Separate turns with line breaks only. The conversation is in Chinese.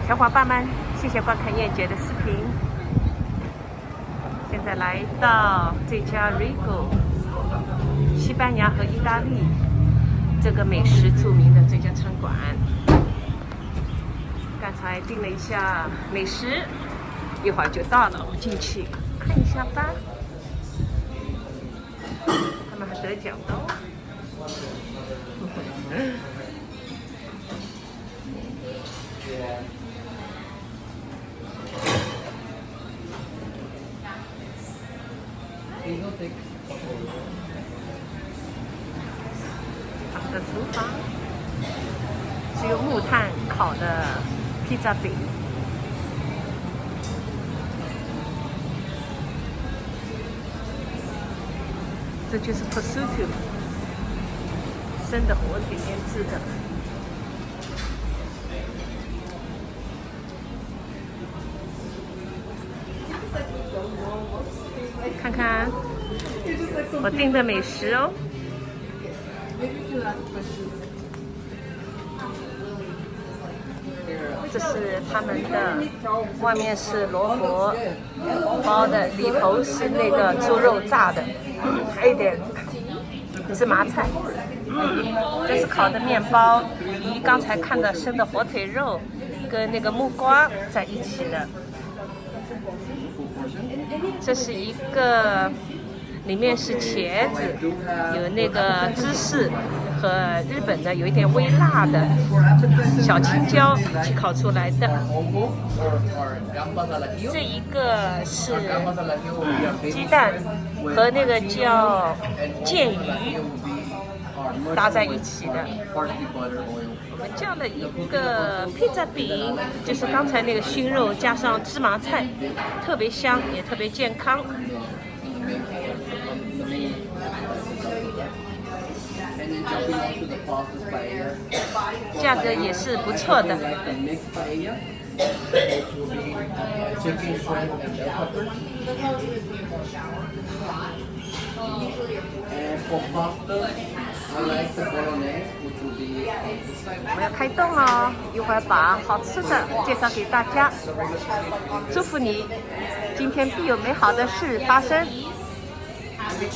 小伙伴们，谢谢观看燕姐的视频。现在来到这家 Rigo， 西班牙和意大利这个美食著名的这家餐馆。刚才订了一下美食，一会儿就到了，我们进去看一下吧。他们还得奖的哦。他们的厨房是用木炭烤的披萨饼，这就是 prosciutto 生的火腿腌制的。看看我订的美食哦。这是他们的，外面是萝卜包的，里头是那个猪肉炸的，还有一点芝麻菜。这是烤的面包，与刚才看到生的火腿肉跟那个木瓜在一起的。这是一个，里面是茄子，有那个芝士和日本的有一点微辣的小青椒去烤出来的。这一个是鸡蛋和那个叫剑鱼搭在一起的。我们叫了一个披萨饼，就是刚才那个熏肉加上芝麻菜，特别香也特别健康。价格也是不错的。我们要开动了，一会儿把好吃的介绍给大家。祝福你，今天必有美好的事发生。